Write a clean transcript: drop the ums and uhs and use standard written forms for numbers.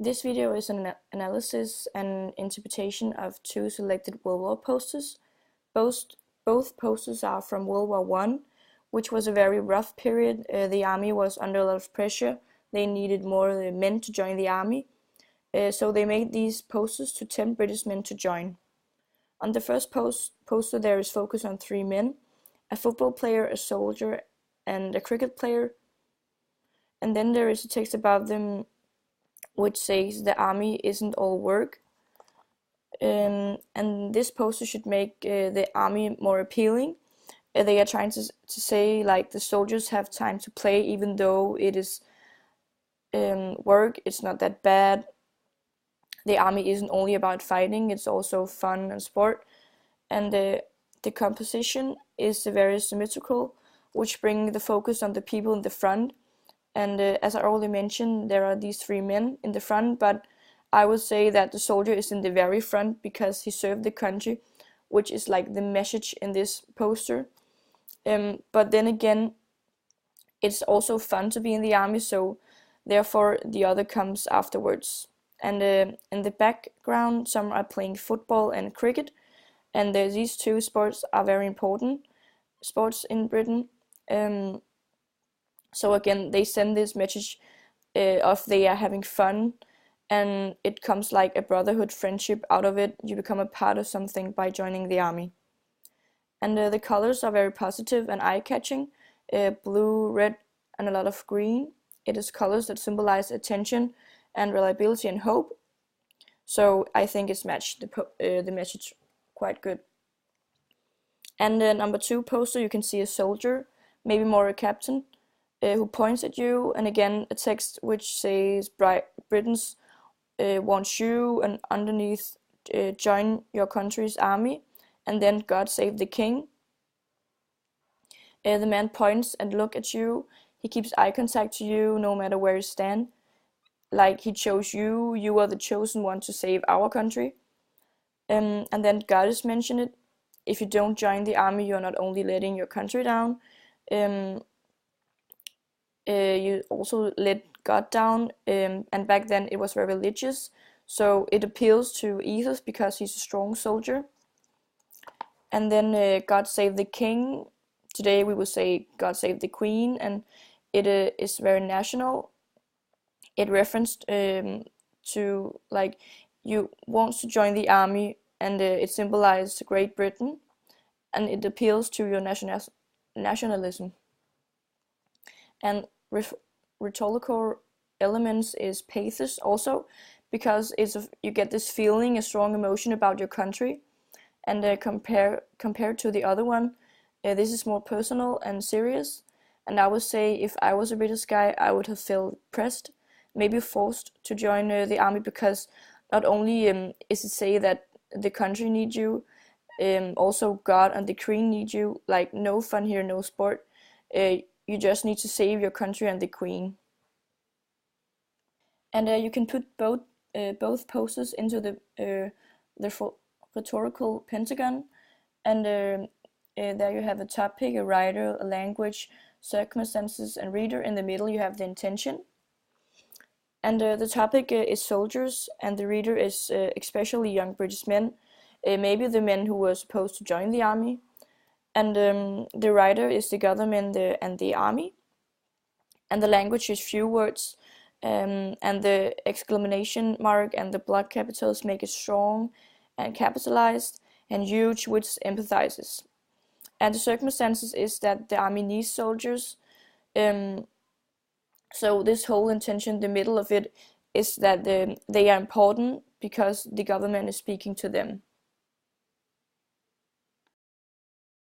This video is an analysis and interpretation of two selected World War posters. Both, both posters are from World War I, which was a very rough period. The army was under a lot of pressure. They needed more men to join the army. So they made these posters to tempt British men to join. On the first poster there is focus on three men, a football player, a soldier, and a cricket player. And then there is a text about them which says the army isn't all work. And this poster should make the army more appealing. They are trying to say like the soldiers have time to play, even though it is work, it's not that bad. The army isn't only about fighting, it's also fun and sport. And the composition is very symmetrical, which brings the focus on the people in the front. And as I already mentioned, there are these three men in the front, but I would say that the soldier is in the very front because he served the country, which is like the message in this poster. But then again, it's also fun to be in the army, so therefore the other comes afterwards. And in the background, some are playing football and cricket, and these two sports are very important sports in Britain. So again, they send this message of they are having fun, and it comes like a brotherhood friendship out of it. You become a part of something by joining the army. And the colors are very positive and eye-catching, blue, red, and a lot of green. It is colors that symbolize attention and reliability and hope. So I think it's matched the message quite good. And the number 2 poster, you can see a soldier, maybe more a captain, who points at you, and again a text which says Britain's wants you, and underneath join your country's army, and then God save the king. The man points and looks at you. He keeps eye contact to you no matter where you stand. Like he chose you, you are the chosen one to save our country. And then God is mentioned. If you don't join the army, you are not only letting your country down, you also let God down. And back then it was very religious, so it appeals to ethos because he's a strong soldier. And then God save the king. Today we would say God save the queen, and it is very national. It referenced to like you want to join the army, and it symbolizes Great Britain, and it appeals to your nationalism. And rhetorical elements is pathos also, because you get this feeling, a strong emotion about your country. And compared to the other one, this is more personal and serious. And I would say if I was a British guy, I would have felt pressed, maybe forced to join the army, because not only is it say that the country needs you, also God and the Queen need you. Like no fun here, no sport. You just need to save your country and the Queen. And you can put both posters into the rhetorical pentagon, and there you have a topic, a writer, a language, circumstances, and reader. In the middle you have the intention. And the topic is soldiers, and the reader is especially young British men, maybe the men who were supposed to join the army. And the writer is the government and the army. And the language is few words, and the exclamation mark and the block capitals make it strong and capitalized and huge, which empathizes. And the circumstances is that the army needs soldiers. So this whole intention, the middle of it, is that they are important because the government is speaking to them.